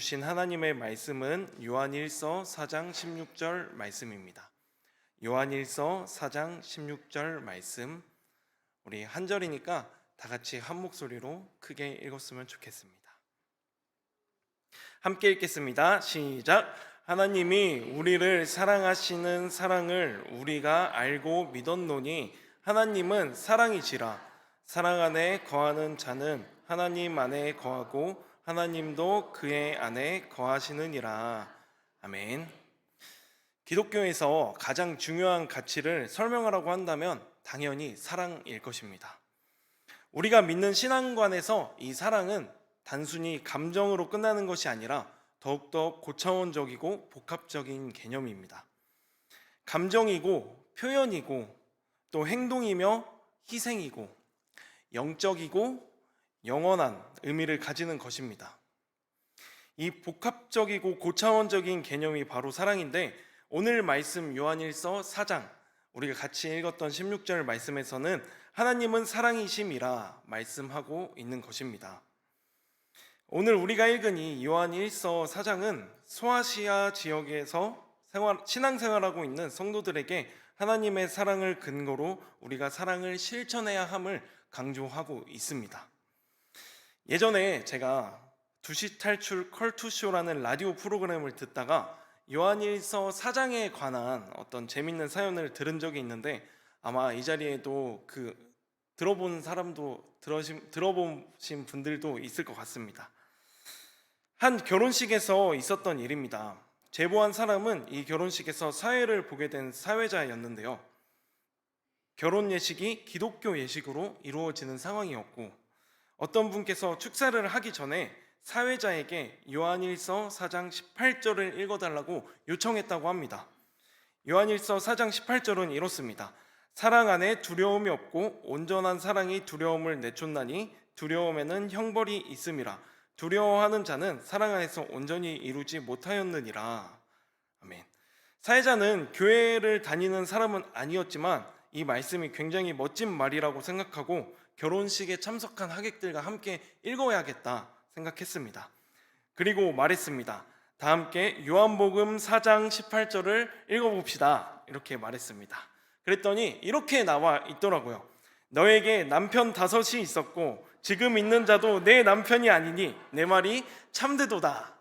주신 하나님의 말씀은 요한일서 4장 16절 말씀입니다. 요한일서 4장 16절 말씀, 우리 한 절이니까 다 같이 한 목소리로 크게 읽었으면 좋겠습니다. 함께 읽겠습니다. 시작. 하나님이 우리를 사랑하시는 사랑을 우리가 알고 믿었노니 하나님은 사랑이시라. 사랑 안에 거하는 자는 하나님 안에 거하고 하나님도 그의 안에 거하시느니라. 아멘. 기독교에서 가장 중요한 가치를 설명하라고 한다면 당연히 사랑일 것입니다. 우리가 믿는 신앙관에서 이 사랑은 단순히 감정으로 끝나는 것이 아니라 더욱더 고차원적이고 복합적인 개념입니다. 감정이고 표현이고 또 행동이며 희생이고 영적이고 영원한 의미를 가지는 것입니다. 이 복합적이고 고차원적인 개념이 바로 사랑인데, 오늘 말씀 요한일서 4장 우리가 같이 읽었던 16절 말씀에서는 하나님은 사랑이심이라 말씀하고 있는 것입니다. 오늘 우리가 읽은 이 요한일서 4장은 소아시아 지역에서 신앙생활하고 있는 성도들에게 하나님의 사랑을 근거로 우리가 사랑을 실천해야 함을 강조하고 있습니다. 예전에 제가 2시 탈출 컬투쇼라는 라디오 프로그램을 듣다가 요한일서 4장에 관한 어떤 재밌는 사연을 들은 적이 있는데, 아마 이 자리에도 들어보신 분들도 있을 것 같습니다. 한 결혼식에서 있었던 일입니다. 제보한 사람은 이 결혼식에서 사회를 보게 된 사회자였는데요. 결혼 예식이 기독교 예식으로 이루어지는 상황이었고, 어떤 분께서 축사를 하기 전에 사회자에게 요한일서 4장 18절을 읽어달라고 요청했다고 합니다. 요한일서 4장 18절은 이렇습니다. 사랑 안에 두려움이 없고 온전한 사랑이 두려움을 내쫓나니 두려움에는 형벌이 있음이라. 두려워하는 자는 사랑 안에서 온전히 이루지 못하였느니라. 아멘. 사회자는 교회를 다니는 사람은 아니었지만 이 말씀이 굉장히 멋진 말이라고 생각하고 결혼식에 참석한 하객들과 함께 읽어야겠다 생각했습니다. 그리고 말했습니다. 다 함께 요한복음 4장 18절을 읽어봅시다. 이렇게 말했습니다. 그랬더니 이렇게 나와 있더라고요. 너에게 남편 5이 있었고 지금 있는 자도 내 남편이 아니니 내 말이 참되도다.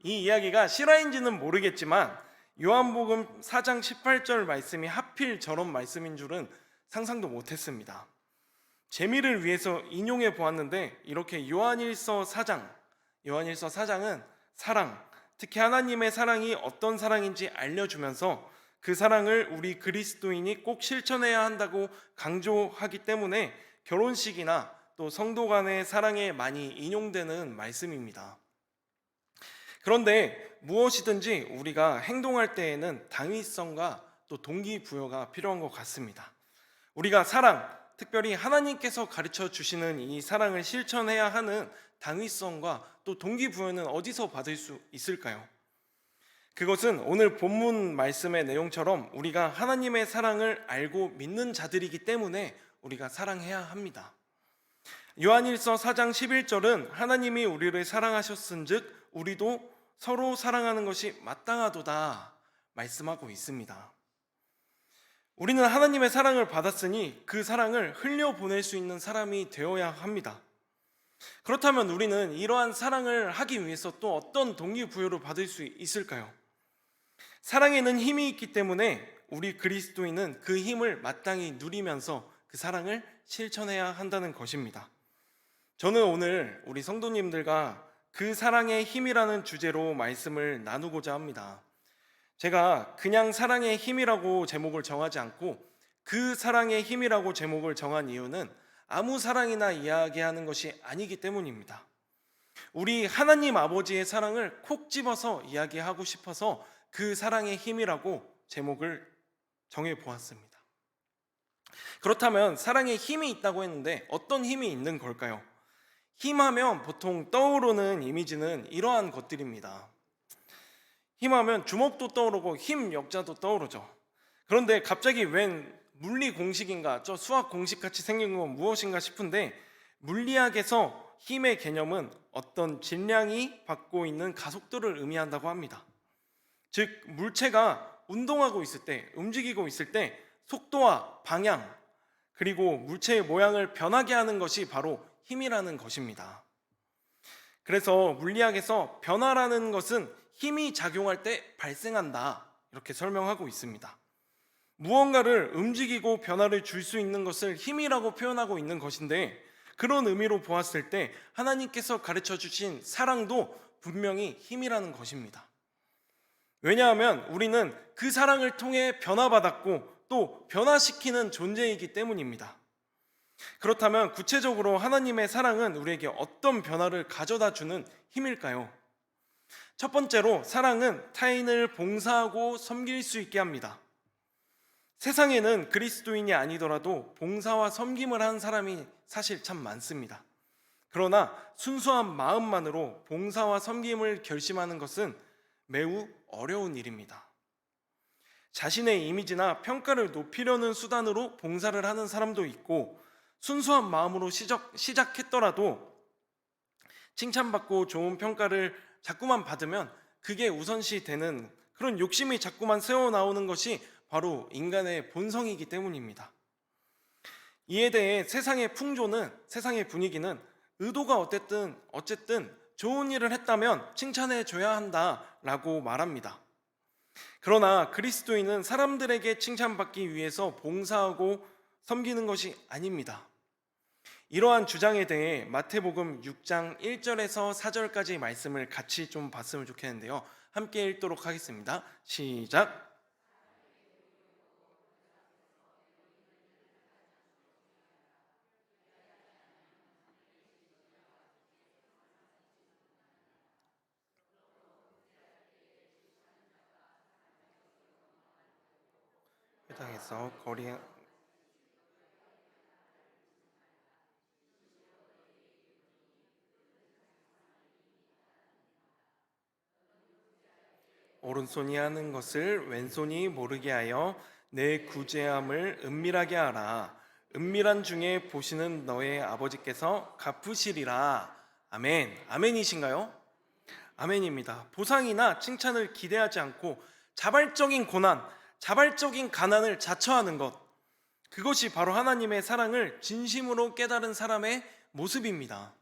이 이야기가 실화인지는 모르겠지만 요한복음 4장 18절 말씀이 하필 저런 말씀인 줄은 상상도 못했습니다. 재미를 위해서 인용해 보았는데, 이렇게 요한일서 4장은 사랑, 특히 하나님의 사랑이 어떤 사랑인지 알려주면서 그 사랑을 우리 그리스도인이 꼭 실천해야 한다고 강조하기 때문에 결혼식이나 또 성도 간의 사랑에 많이 인용되는 말씀입니다. 그런데 무엇이든지 우리가 행동할 때에는 당위성과 또 동기부여가 필요한 것 같습니다. 우리가 사랑, 특별히 하나님께서 가르쳐 주시는 이 사랑을 실천해야 하는 당위성과 또 동기부여는 어디서 받을 수 있을까요? 그것은 오늘 본문 말씀의 내용처럼 우리가 하나님의 사랑을 알고 믿는 자들이기 때문에 우리가 사랑해야 합니다. 요한일서 4장 11절은 하나님이 우리를 사랑하셨은즉 우리도 서로 사랑하는 것이 마땅하도다 말씀하고 있습니다. 우리는 하나님의 사랑을 받았으니 그 사랑을 흘려보낼 수 있는 사람이 되어야 합니다. 그렇다면 우리는 이러한 사랑을 하기 위해서 또 어떤 동기부여를 받을 수 있을까요? 사랑에는 힘이 있기 때문에 우리 그리스도인은 그 힘을 마땅히 누리면서 그 사랑을 실천해야 한다는 것입니다. 저는 오늘 우리 성도님들과 그 사랑의 힘이라는 주제로 말씀을 나누고자 합니다. 제가 그냥 사랑의 힘이라고 제목을 정하지 않고 그 사랑의 힘이라고 제목을 정한 이유는 아무 사랑이나 이야기하는 것이 아니기 때문입니다. 우리 하나님 아버지의 사랑을 콕 집어서 이야기하고 싶어서 그 사랑의 힘이라고 제목을 정해보았습니다. 그렇다면 사랑에 힘이 있다고 했는데 어떤 힘이 있는 걸까요? 힘하면 보통 떠오르는 이미지는 이러한 것들입니다. 힘하면 주먹도 떠오르고 힘 역자도 떠오르죠. 그런데 갑자기 웬 물리 공식인가, 저 수학 공식 같이 생긴 건 무엇인가 싶은데, 물리학에서 힘의 개념은 어떤 질량이 받고 있는 가속도를 의미한다고 합니다. 즉, 물체가 운동하고 있을 때, 움직이고 있을 때 속도와 방향, 그리고 물체의 모양을 변하게 하는 것이 바로 힘이라는 것입니다. 그래서 물리학에서 변화라는 것은 힘이 작용할 때 발생한다, 이렇게 설명하고 있습니다. 무언가를 움직이고 변화를 줄 수 있는 것을 힘이라고 표현하고 있는 것인데, 그런 의미로 보았을 때 하나님께서 가르쳐 주신 사랑도 분명히 힘이라는 것입니다. 왜냐하면 우리는 그 사랑을 통해 변화받았고 또 변화시키는 존재이기 때문입니다. 그렇다면 구체적으로 하나님의 사랑은 우리에게 어떤 변화를 가져다 주는 힘일까요? 첫 번째로, 사랑은 타인을 봉사하고 섬길 수 있게 합니다. 세상에는 그리스도인이 아니더라도 봉사와 섬김을 하는 사람이 사실 참 많습니다. 그러나 순수한 마음만으로 봉사와 섬김을 결심하는 것은 매우 어려운 일입니다. 자신의 이미지나 평가를 높이려는 수단으로 봉사를 하는 사람도 있고, 순수한 마음으로 시작했더라도 칭찬받고 좋은 평가를 자꾸만 받으면 그게 우선시 되는 그런 욕심이 자꾸만 새어나오는 것이 바로 인간의 본성이기 때문입니다. 이에 대해 세상의 풍조는, 세상의 분위기는 의도가 어쨌든 좋은 일을 했다면 칭찬해 줘야 한다라고 말합니다. 그러나 그리스도인은 사람들에게 칭찬받기 위해서 봉사하고 섬기는 것이 아닙니다. 이러한 주장에 대해 마태복음 6장 1절에서 4절까지 말씀을 같이 좀 봤으면 좋겠는데요. 함께 읽도록 하겠습니다. 시작! 회당에서 거리 오른손이 하는 것을 왼손이 모르게 하여 내 구제함을 은밀하게 하라. 은밀한 중에 보시는 너의 아버지께서 갚으시리라. 아멘. 아멘이신가요? 아멘입니다. 보상이나 칭찬을 기대하지 않고 자발적인 고난, 자발적인 가난을 자처하는 것, 그것이 바로 하나님의 사랑을 진심으로 깨달은 사람의 모습입니다.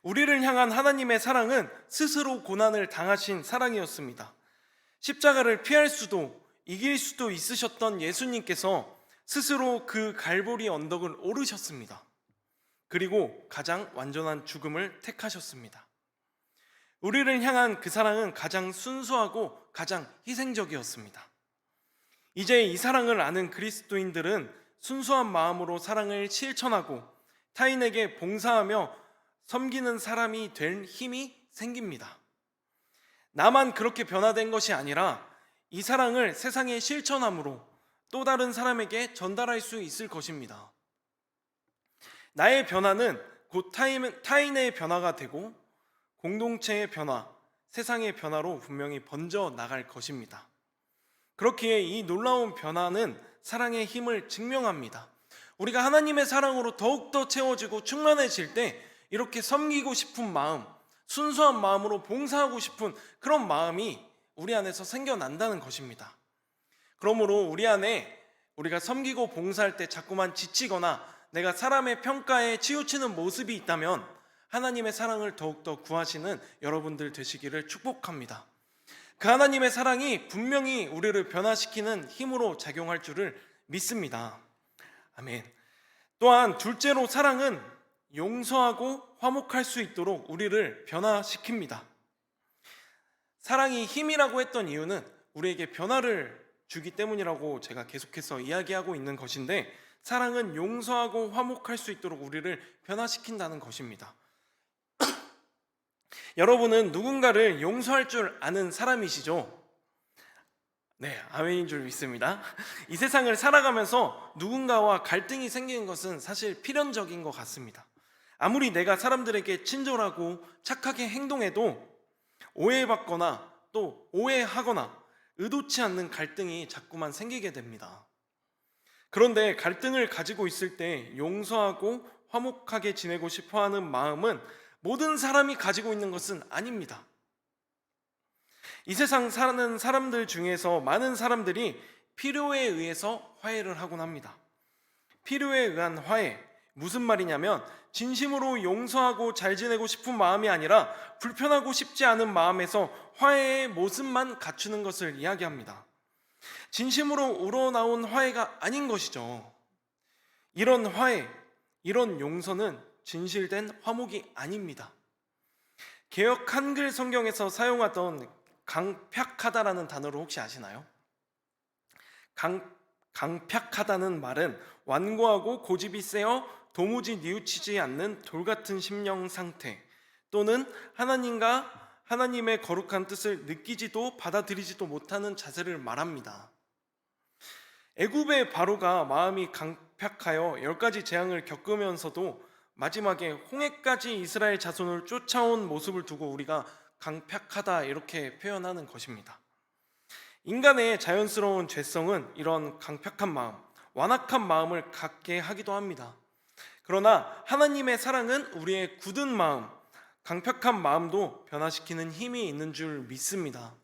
우리를 향한 하나님의 사랑은 스스로 고난을 당하신 사랑이었습니다. 십자가를 피할 수도 이길 수도 있으셨던 예수님께서 스스로 그 갈보리 언덕을 오르셨습니다. 그리고 가장 완전한 죽음을 택하셨습니다. 우리를 향한 그 사랑은 가장 순수하고 가장 희생적이었습니다. 이제 이 사랑을 아는 그리스도인들은 순수한 마음으로 사랑을 실천하고 타인에게 봉사하며 섬기는 사람이 될 힘이 생깁니다. 나만 그렇게 변화된 것이 아니라 이 사랑을 세상에 실천함으로 또 다른 사람에게 전달할 수 있을 것입니다. 나의 변화는 곧 타인의 변화가 되고 공동체의 변화, 세상의 변화로 분명히 번져 나갈 것입니다. 그렇기에 이 놀라운 변화는 사랑의 힘을 증명합니다. 우리가 하나님의 사랑으로 더욱더 채워지고 충만해질 때 이렇게 섬기고 싶은 마음, 순수한 마음으로 봉사하고 싶은 그런 마음이 우리 안에서 생겨난다는 것입니다. 그러므로 우리 안에 우리가 섬기고 봉사할 때 자꾸만 지치거나 내가 사람의 평가에 치우치는 모습이 있다면 하나님의 사랑을 더욱더 구하시는 여러분들 되시기를 축복합니다. 그 하나님의 사랑이 분명히 우리를 변화시키는 힘으로 작용할 줄을 믿습니다. 아멘. 또한 둘째로, 사랑은 용서하고 화목할 수 있도록 우리를 변화시킵니다. 사랑이 힘이라고 했던 이유는 우리에게 변화를 주기 때문이라고 제가 계속해서 이야기하고 있는 것인데, 사랑은 용서하고 화목할 수 있도록 우리를 변화시킨다는 것입니다. 여러분은 누군가를 용서할 줄 아는 사람이시죠? 네, 아멘인 줄 믿습니다. 이 세상을 살아가면서 누군가와 갈등이 생기는 것은 사실 필연적인 것 같습니다. 아무리 내가 사람들에게 친절하고 착하게 행동해도 오해받거나 또 오해하거나 의도치 않는 갈등이 자꾸만 생기게 됩니다. 그런데 갈등을 가지고 있을 때 용서하고 화목하게 지내고 싶어하는 마음은 모든 사람이 가지고 있는 것은 아닙니다. 이 세상 사는 사람들 중에서 많은 사람들이 필요에 의해서 화해를 하곤 합니다. 필요에 의한 화해, 무슨 말이냐면 진심으로 용서하고 잘 지내고 싶은 마음이 아니라 불편하고 싶지 않은 마음에서 화해의 모습만 갖추는 것을 이야기합니다. 진심으로 우러나온 화해가 아닌 것이죠. 이런 화해, 이런 용서는 진실된 화목이 아닙니다. 개역 한글 성경에서 사용하던 강팍하다라는 단어를 혹시 아시나요? 강팍하다는 말은 완고하고 고집이 세어 도무지 뉘우치지 않는 돌같은 심령 상태, 또는 하나님의 거룩한 뜻을 느끼지도 받아들이지도 못하는 자세를 말합니다. 애굽의 바로가 마음이 강팍하여 10가지 재앙을 겪으면서도 마지막에 홍해까지 이스라엘 자손을 쫓아온 모습을 두고 우리가 강팍하다 이렇게 표현하는 것입니다. 인간의 자연스러운 죄성은 이런 강팍한 마음, 완악한 마음을 갖게 하기도 합니다. 그러나 하나님의 사랑은 우리의 굳은 마음, 강팍한 마음도 변화시키는 힘이 있는 줄 믿습니다.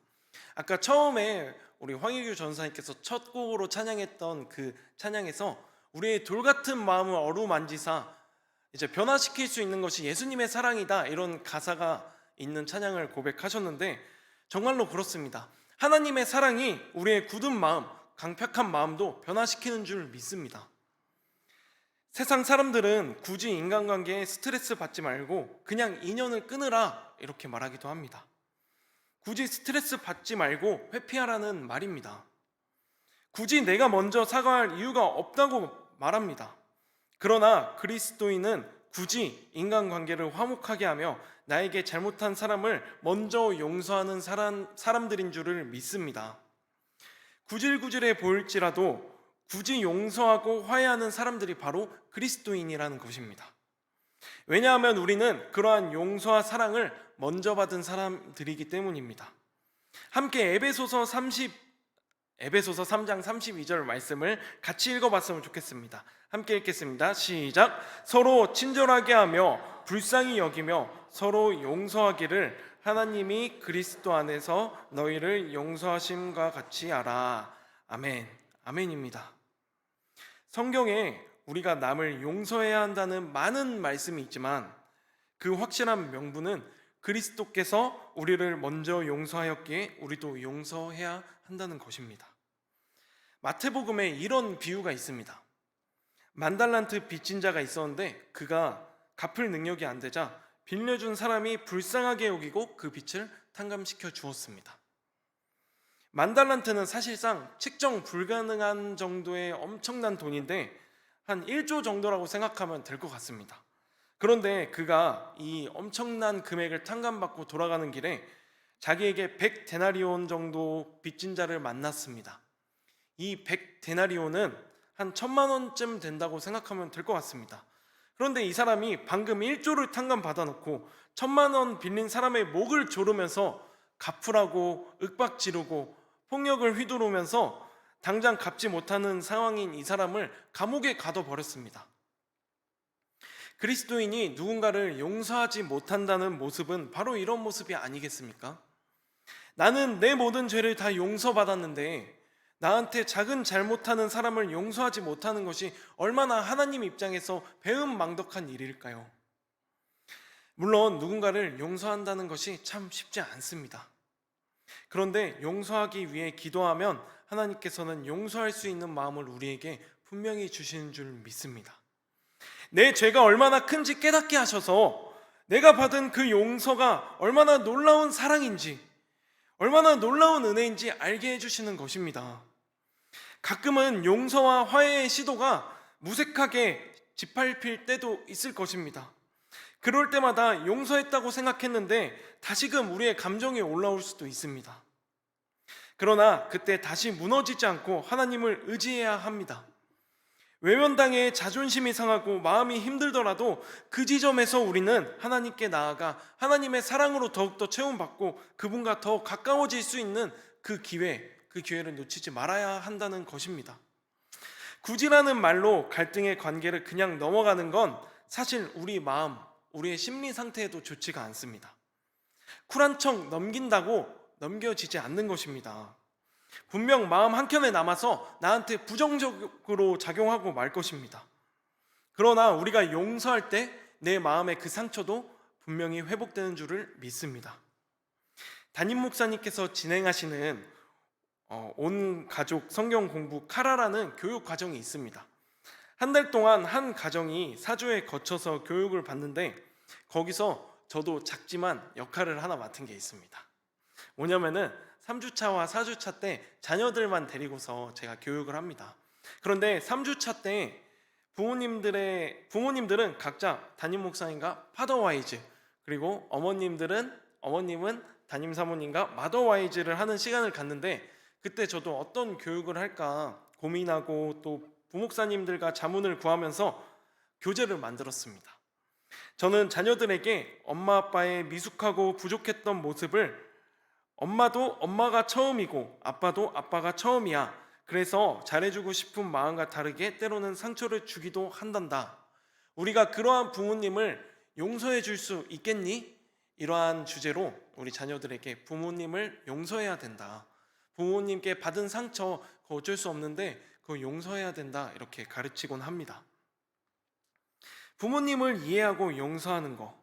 아까 처음에 우리 황일규 전사님께서 첫 곡으로 찬양했던 그 찬양에서 우리의 돌같은 마음을 어루만지사 이제 변화시킬 수 있는 것이 예수님의 사랑이다, 이런 가사가 있는 찬양을 고백하셨는데 정말로 그렇습니다. 하나님의 사랑이 우리의 굳은 마음, 강팍한 마음도 변화시키는 줄 믿습니다. 세상 사람들은 굳이 인간관계에 스트레스 받지 말고 그냥 인연을 끊으라 이렇게 말하기도 합니다. 굳이 스트레스 받지 말고 회피하라는 말입니다. 굳이 내가 먼저 사과할 이유가 없다고 말합니다. 그러나 그리스도인은 굳이 인간관계를 화목하게 하며 나에게 잘못한 사람을 먼저 용서하는 사람들인 줄을 믿습니다. 구질구질해 보일지라도 굳이 용서하고 화해하는 사람들이 바로 그리스도인이라는 것입니다. 왜냐하면 우리는 그러한 용서와 사랑을 먼저 받은 사람들이기 때문입니다. 함께 에베소서 3장 32절 말씀을 같이 읽어봤으면 좋겠습니다. 함께 읽겠습니다. 시작. 서로 친절하게 하며 불쌍히 여기며 서로 용서하기를 하나님이 그리스도 안에서 너희를 용서하심과 같이 알아. 아멘. 아멘입니다. 성경에 우리가 남을 용서해야 한다는 많은 말씀이 있지만 그 확실한 명분은 그리스도께서 우리를 먼저 용서하였기에 우리도 용서해야 한다는 것입니다. 마태복음에 이런 비유가 있습니다. 만달란트 빚진 자가 있었는데 그가 갚을 능력이 안 되자 빌려준 사람이 불쌍하게 여기고 그 빚을 탕감시켜 주었습니다. 만달란트는 사실상 측정 불가능한 정도의 엄청난 돈인데 한 1조 정도라고 생각하면 될 것 같습니다. 그런데 그가 이 엄청난 금액을 탕감받고 돌아가는 길에 자기에게 100데나리온 정도 빚진 자를 만났습니다. 이 100데나리온은 한 1,000만 원쯤 된다고 생각하면 될 것 같습니다. 그런데 이 사람이 방금 1조를 탕감받아 놓고 1,000만 원 빌린 사람의 목을 조르면서 갚으라고 윽박 지르고 폭력을 휘두르면서 당장 갚지 못하는 상황인 이 사람을 감옥에 가둬버렸습니다. 그리스도인이 누군가를 용서하지 못한다는 모습은 바로 이런 모습이 아니겠습니까? 나는 내 모든 죄를 다 용서받았는데 나한테 작은 잘못하는 사람을 용서하지 못하는 것이 얼마나 하나님 입장에서 배은망덕한 일일까요? 물론 누군가를 용서한다는 것이 참 쉽지 않습니다. 그런데 용서하기 위해 기도하면 하나님께서는 용서할 수 있는 마음을 우리에게 분명히 주시는 줄 믿습니다. 내 죄가 얼마나 큰지 깨닫게 하셔서 내가 받은 그 용서가 얼마나 놀라운 사랑인지, 얼마나 놀라운 은혜인지 알게 해주시는 것입니다. 가끔은 용서와 화해의 시도가 무색하게 짓밟힐 때도 있을 것입니다. 그럴 때마다 용서했다고 생각했는데 다시금 우리의 감정이 올라올 수도 있습니다. 그러나 그때 다시 무너지지 않고 하나님을 의지해야 합니다. 외면당해 자존심이 상하고 마음이 힘들더라도 그 지점에서 우리는 하나님께 나아가 하나님의 사랑으로 더욱더 채움받고 그분과 더 가까워질 수 있는 그 기회를 놓치지 말아야 한다는 것입니다. 굳이라는 말로 갈등의 관계를 그냥 넘어가는 건 사실 우리 마음, 우리의 심리 상태에도 좋지가 않습니다. 쿨한 척 넘긴다고 넘겨지지 않는 것입니다. 분명 마음 한켠에 남아서 나한테 부정적으로 작용하고 말 것입니다. 그러나 우리가 용서할 때 내 마음의 그 상처도 분명히 회복되는 줄을 믿습니다. 담임 목사님께서 진행하시는 온 가족 성경 공부 카라라는 교육 과정이 있습니다. 한 달 동안 한 가정이 4주에 거쳐서 교육을 받는데 거기서 저도 작지만 역할을 하나 맡은 게 있습니다. 뭐냐면은 3주차와 4주차 때 자녀들만 데리고서 제가 교육을 합니다. 그런데 3주차 때 부모님들은 각자 담임 목사님과 파더와이즈, 그리고 어머님은 담임 사모님과 마더와이즈를 하는 시간을 갖는데, 그때 저도 어떤 교육을 할까 고민하고 또 부목사님들과 자문을 구하면서 교재를 만들었습니다. 저는 자녀들에게 엄마 아빠의 미숙하고 부족했던 모습을 엄마도 엄마가 처음이고 아빠도 아빠가 처음이야, 그래서 잘해주고 싶은 마음과 다르게 때로는 상처를 주기도 한단다, 우리가 그러한 부모님을 용서해 줄 수 있겠니? 이러한 주제로 우리 자녀들에게 부모님을 용서해야 된다, 부모님께 받은 상처 그거 어쩔 수 없는데 그거 용서해야 된다, 이렇게 가르치곤 합니다. 부모님을 이해하고 용서하는 것,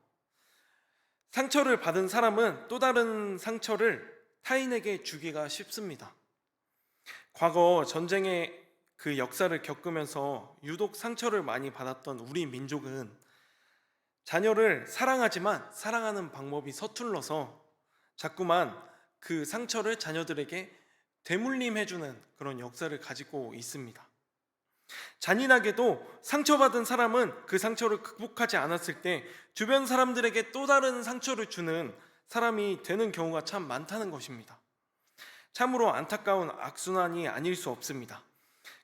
상처를 받은 사람은 또 다른 상처를 타인에게 주기가 쉽습니다. 과거 전쟁의 그 역사를 겪으면서 유독 상처를 많이 받았던 우리 민족은 자녀를 사랑하지만 사랑하는 방법이 서툴러서 자꾸만 그 상처를 자녀들에게 되물림해주는 그런 역사를 가지고 있습니다. 잔인하게도 상처받은 사람은 그 상처를 극복하지 않았을 때 주변 사람들에게 또 다른 상처를 주는 사람이 되는 경우가 참 많다는 것입니다. 참으로 안타까운 악순환이 아닐 수 없습니다.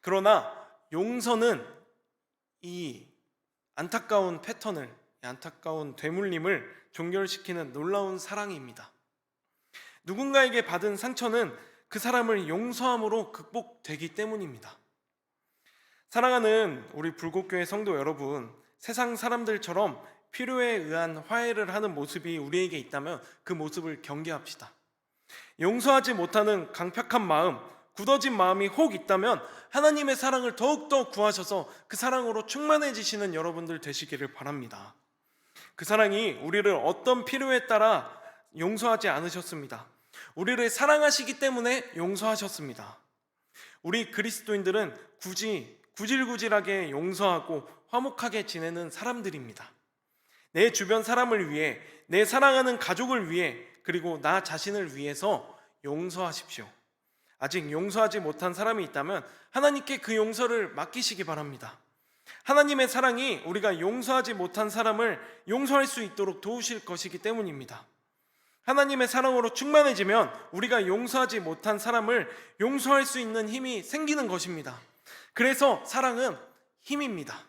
그러나 용서는 이 안타까운 패턴을, 안타까운 되물림을 종결시키는 놀라운 사랑입니다. 누군가에게 받은 상처는 그 사람을 용서함으로 극복되기 때문입니다. 사랑하는 우리 불국교회 성도 여러분, 세상 사람들처럼 필요에 의한 화해를 하는 모습이 우리에게 있다면 그 모습을 경계합시다. 용서하지 못하는 강팍한 마음, 굳어진 마음이 혹 있다면 하나님의 사랑을 더욱더 구하셔서 그 사랑으로 충만해지시는 여러분들 되시기를 바랍니다. 그 사랑이 우리를 어떤 필요에 따라 용서하지 않으셨습니다. 우리를 사랑하시기 때문에 용서하셨습니다. 우리 그리스도인들은 구질구질하게 용서하고 화목하게 지내는 사람들입니다. 내 주변 사람을 위해, 내 사랑하는 가족을 위해, 그리고 나 자신을 위해서 용서하십시오. 아직 용서하지 못한 사람이 있다면 하나님께 그 용서를 맡기시기 바랍니다. 하나님의 사랑이 우리가 용서하지 못한 사람을 용서할 수 있도록 도우실 것이기 때문입니다. 하나님의 사랑으로 충만해지면 우리가 용서하지 못한 사람을 용서할 수 있는 힘이 생기는 것입니다. 그래서 사랑은 힘입니다.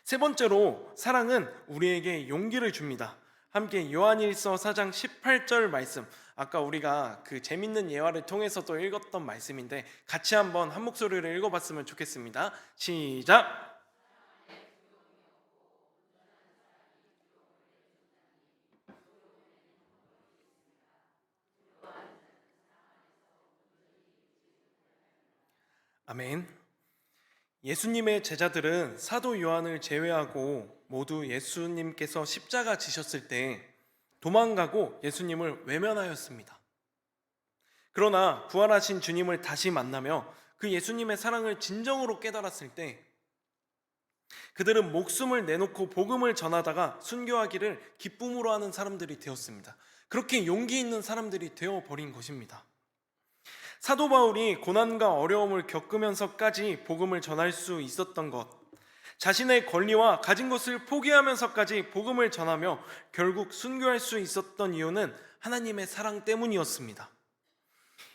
세 번째로 사랑은 우리에게 용기를 줍니다. 함께 요한일서 4장 18절 말씀, 아까 우리가 그 재밌는 예화를 통해서도 읽었던 말씀인데 같이 한번 한 목소리로 읽어봤으면 좋겠습니다. 시작! 아멘. 예수님의 제자들은 사도 요한을 제외하고 모두 예수님께서 십자가 지셨을 때 도망가고 예수님을 외면하였습니다. 그러나 부활하신 주님을 다시 만나며 그 예수님의 사랑을 진정으로 깨달았을 때 그들은 목숨을 내놓고 복음을 전하다가 순교하기를 기쁨으로 하는 사람들이 되었습니다. 그렇게 용기 있는 사람들이 되어버린 것입니다. 사도 바울이 고난과 어려움을 겪으면서까지 복음을 전할 수 있었던 것, 자신의 권리와 가진 것을 포기하면서까지 복음을 전하며 결국 순교할 수 있었던 이유는 하나님의 사랑 때문이었습니다.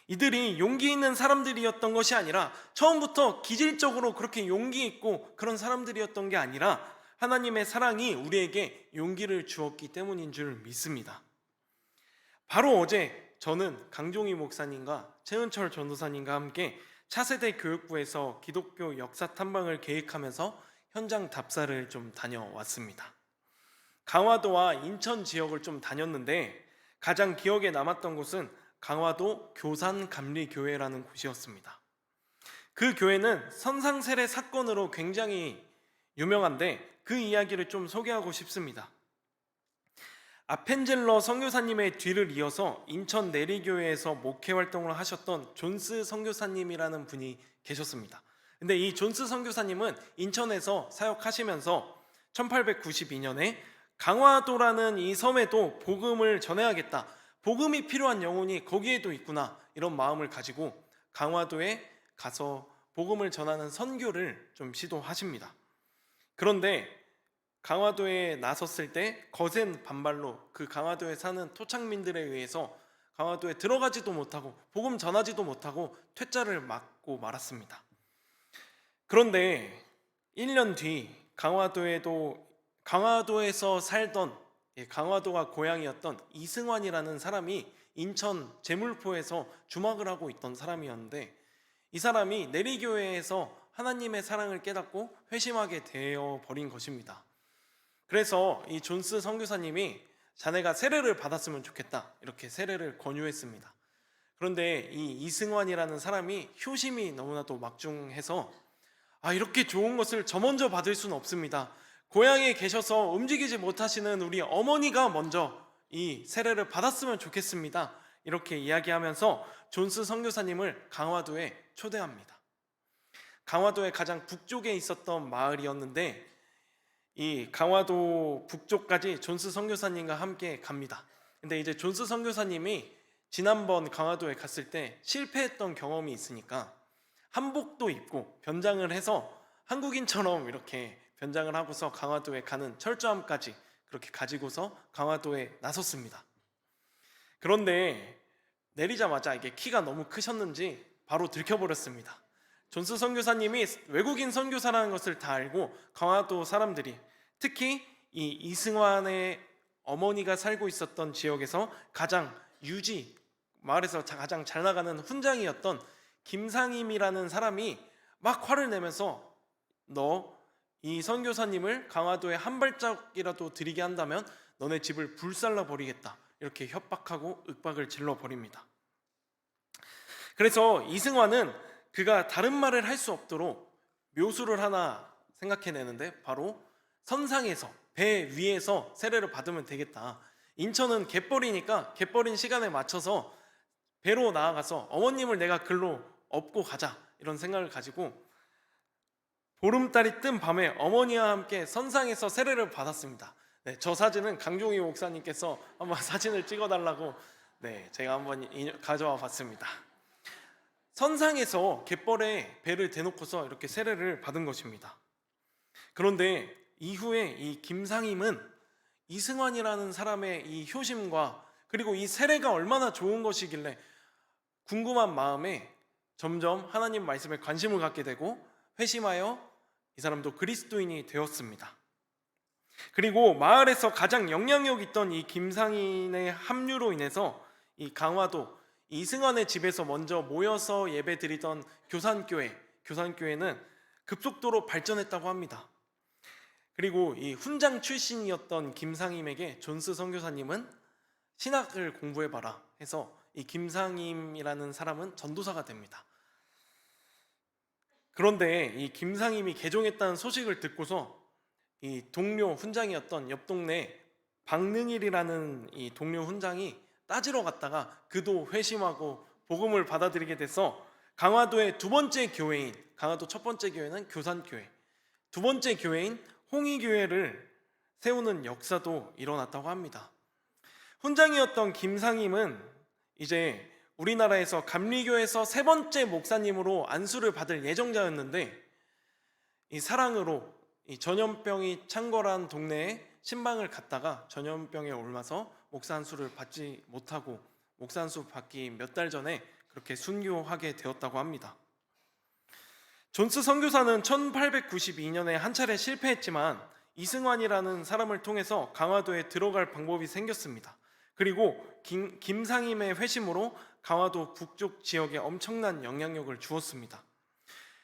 이들이 용기 있는 사람들이었던 것이 아니라 처음부터 기질적으로 그렇게 용기 있고 그런 사람들이었던 게 아니라 하나님의 사랑이 우리에게 용기를 주었기 때문인 줄 믿습니다. 바로 어제 저는 강종희 목사님과 최은철 전도사님과 함께 차세대 교육부에서 기독교 역사 탐방을 계획하면서 현장 답사를 좀 다녀왔습니다. 강화도와 인천 지역을 좀 다녔는데 가장 기억에 남았던 곳은 강화도 교산감리교회라는 곳이었습니다. 그 교회는 선상세례 사건으로 굉장히 유명한데 그 이야기를 좀 소개하고 싶습니다. 아펜젤러 선교사님의 뒤를 이어서 인천 내리교회에서 목회 활동을 하셨던 존스 선교사님이라는 분이 계셨습니다. 근데 이 존스 선교사님은 인천에서 사역하시면서 1892년에 강화도라는 이 섬에도 복음을 전해야겠다, 복음이 필요한 영혼이 거기에도 있구나, 이런 마음을 가지고 강화도에 가서 복음을 전하는 선교를 좀 시도하십니다. 그런데 강화도에 나섰을 때 거센 반발로 그 강화도에 사는 토착민들에 의해서 강화도에 들어가지도 못하고 복음 전하지도 못하고 퇴짜를 맞고 말았습니다. 그런데 1년 뒤 강화도에서 살던, 강화도가 고향이었던 이승환이라는 사람이 인천 제물포에서 주막을 하고 있던 사람이었는데, 이 사람이 내리교회에서 하나님의 사랑을 깨닫고 회심하게 되어 버린 것입니다. 그래서 이 존스 선교사님이 자네가 세례를 받았으면 좋겠다, 이렇게 세례를 권유했습니다. 그런데 이 이승환이라는 사람이 효심이 너무나도 막중해서 이렇게 좋은 것을 저 먼저 받을 수는 없습니다. 고향에 계셔서 움직이지 못하시는 우리 어머니가 먼저 이 세례를 받았으면 좋겠습니다, 이렇게 이야기하면서 존스 선교사님을 강화도에 초대합니다. 강화도의 가장 북쪽에 있었던 마을이었는데 이 강화도 북쪽까지 존스 선교사님과 함께 갑니다. 근데 이제 존스 선교사님이 지난번 강화도에 갔을 때 실패했던 경험이 있으니까 한복도 입고 변장을 해서 한국인처럼 이렇게 변장을 하고서 강화도에 가는 철저함까지 그렇게 가지고서 강화도에 나섰습니다. 그런데 내리자마자 이게 키가 너무 크셨는지 바로 들켜버렸습니다. 존스 선교사님이 외국인 선교사라는 것을 다 알고 강화도 사람들이, 특히 이 이승환의 어머니가 살고 있었던 지역에서 마을에서 가장 잘 나가는 훈장이었던 김상임이라는 사람이 막 화를 내면서 너 이 선교사님을 강화도에 한 발짝이라도 들이게 한다면 너네 집을 불살라 버리겠다, 이렇게 협박하고 윽박을 질러 버립니다. 그래서 이승환은 그가 다른 말을 할 수 없도록 묘수를 하나 생각해내는데 바로 선상에서, 배 위에서 세례를 받으면 되겠다. 인천은 갯벌이니까 갯벌인 시간에 맞춰서 배로 나아가서 어머님을 내가 글로 업고 가자, 이런 생각을 가지고 보름달이 뜬 밤에 어머니와 함께 선상에서 세례를 받았습니다. 저 사진은 강종희 목사님께서 한번 사진을 찍어달라고 제가 한번 가져와 봤습니다. 선상에서 갯벌에 배를 대놓고서 이렇게 세례를 받은 것입니다. 그런데 이후에 이 김상임은 이승환이라는 사람의 이 효심과 그리고 이 세례가 얼마나 좋은 것이길래 궁금한 마음에 점점 하나님 말씀에 관심을 갖게 되고 회심하여 이 사람도 그리스도인이 되었습니다. 그리고 마을에서 가장 영향력 있던 이 김상인의 합류로 인해서 이 강화도 이승환의 집에서 먼저 모여서 예배드리던 교산교회는 급속도로 발전했다고 합니다. 그리고 이 훈장 출신이었던 김상임에게 존스 선교사님은 신학을 공부해봐라 해서 이 김상임이라는 사람은 전도사가 됩니다. 그런데 이 김상임이 개종했다는 소식을 듣고서 이 동료 훈장이었던 옆 동네 박능일이라는 이 동료 훈장이 따지러 갔다가 그도 회심하고 복음을 받아들이게 돼서 강화도의 두 번째 교회인, 강화도 첫 번째 교회는 교산교회, 두 번째 교회인 홍의교회를 세우는 역사도 일어났다고 합니다. 훈장이었던 김상임은 이제 우리나라에서 감리교에서 세 번째 목사님으로 안수를 받을 예정자였는데 이 사랑으로 이 전염병이 창궐한 동네에 신방을 갔다가 전염병에 옮아서 목사 안수를 받지 못하고 목사 안수 받기 몇 달 전에 그렇게 순교하게 되었다고 합니다. 존스 선교사는 1892년에 한 차례 실패했지만 이승환이라는 사람을 통해서 강화도에 들어갈 방법이 생겼습니다. 그리고 김상임의 회심으로 강화도 북쪽 지역에 엄청난 영향력을 주었습니다.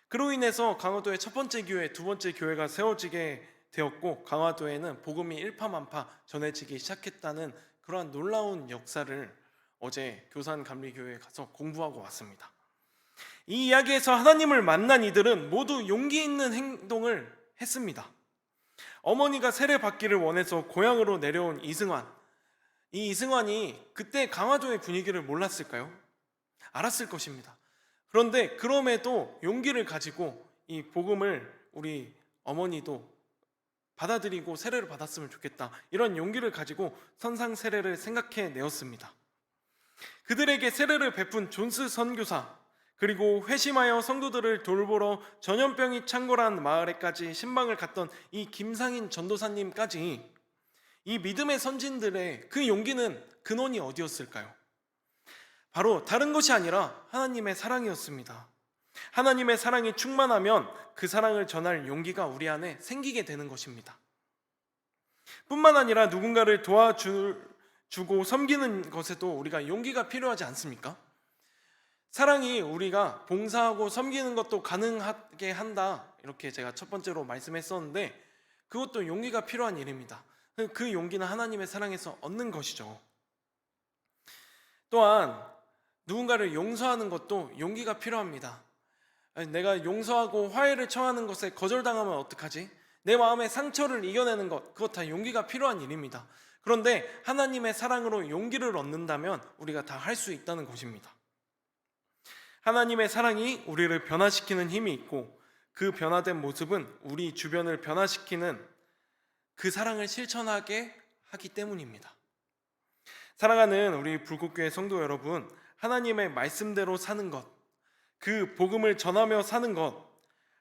그로 인해서 강화도의 첫 번째 교회, 두 번째 교회가 세워지게 되었고 강화도에는 복음이 일파만파 전해지기 시작했다는 그러한 놀라운 역사를 어제 교산 감리교회에 가서 공부하고 왔습니다. 이 이야기에서 하나님을 만난 이들은 모두 용기 있는 행동을 했습니다. 어머니가 세례받기를 원해서 고향으로 내려온 이승환, 이 이승환이 그때 강화도의 분위기를 몰랐을까요? 알았을 것입니다. 그런데 그럼에도 용기를 가지고 이 복음을 우리 어머니도 받아들이고 세례를 받았으면 좋겠다, 이런 용기를 가지고 선상 세례를 생각해 내었습니다. 그들에게 세례를 베푼 존스 선교사, 그리고 회심하여 성도들을 돌보러 전염병이 창궐한 마을에까지 신방을 갔던 이 김상인 전도사님까지, 이 믿음의 선진들의 그 용기는 근원이 어디였을까요? 바로 다른 것이 아니라 하나님의 사랑이었습니다. 하나님의 사랑이 충만하면 그 사랑을 전할 용기가 우리 안에 생기게 되는 것입니다. 뿐만 아니라 누군가를 도와주고 섬기는 것에도 우리가 용기가 필요하지 않습니까? 사랑이 우리가 봉사하고 섬기는 것도 가능하게 한다, 이렇게 제가 첫 번째로 말씀했었는데 그것도 용기가 필요한 일입니다. 그 용기는 하나님의 사랑에서 얻는 것이죠. 또한 누군가를 용서하는 것도 용기가 필요합니다. 내가 용서하고 화해를 청하는 것에 거절당하면 어떡하지? 내 마음의 상처를 이겨내는 것, 그것 다 용기가 필요한 일입니다. 그런데 하나님의 사랑으로 용기를 얻는다면 우리가 다 할 수 있다는 것입니다. 하나님의 사랑이 우리를 변화시키는 힘이 있고 그 변화된 모습은 우리 주변을 변화시키는 그 사랑을 실천하게 하기 때문입니다. 사랑하는 우리 불꽃교회 성도 여러분, 하나님의 말씀대로 사는 것, 그 복음을 전하며 사는 것,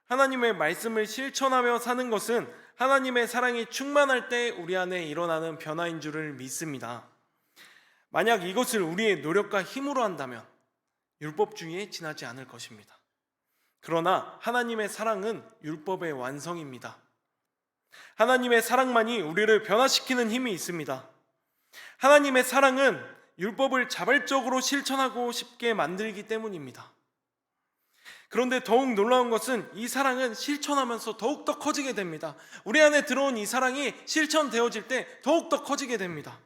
하나님의 말씀을 실천하며 사는 것은 하나님의 사랑이 충만할 때 우리 안에 일어나는 변화인 줄을 믿습니다. 만약 이것을 우리의 노력과 힘으로 한다면 율법주의에 지나지 않을 것입니다. 그러나 하나님의 사랑은 율법의 완성입니다. 하나님의 사랑만이 우리를 변화시키는 힘이 있습니다. 하나님의 사랑은 율법을 자발적으로 실천하고 싶게 만들기 때문입니다. 그런데 더욱 놀라운 것은 이 사랑은 실천하면서 더욱더 커지게 됩니다. 우리 안에 들어온 이 사랑이 실천되어질 때 더욱더 커지게 됩니다.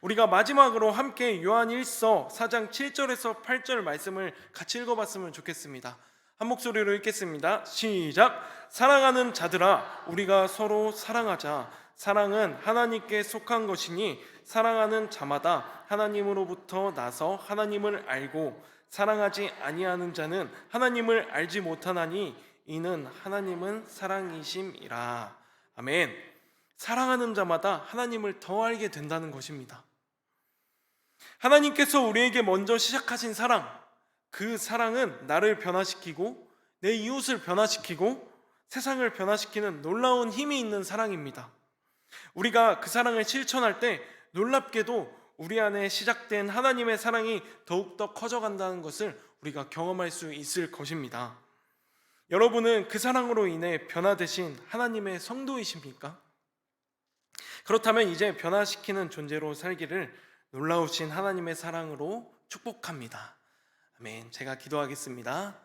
우리가 마지막으로 함께 요한 1서 4장 7절에서 8절 말씀을 같이 읽어봤으면 좋겠습니다. 한 목소리로 읽겠습니다. 시작! 사랑하는 자들아, 우리가 서로 사랑하자. 사랑은 하나님께 속한 것이니 사랑하는 자마다 하나님으로부터 나서 하나님을 알고 사랑하지 아니하는 자는 하나님을 알지 못하나니 이는 하나님은 사랑이심이라. 아멘. 사랑하는 자마다 하나님을 더 알게 된다는 것입니다. 하나님께서 우리에게 먼저 시작하신 사랑, 그 사랑은 나를 변화시키고 내 이웃을 변화시키고 세상을 변화시키는 놀라운 힘이 있는 사랑입니다. 우리가 그 사랑을 실천할 때 놀랍게도 우리 안에 시작된 하나님의 사랑이 더욱더 커져간다는 것을 우리가 경험할 수 있을 것입니다. 여러분은 그 사랑으로 인해 변화되신 하나님의 성도이십니까? 그렇다면 이제 변화시키는 존재로 살기를 놀라우신 하나님의 사랑으로 축복합니다. 아멘. 제가 기도하겠습니다.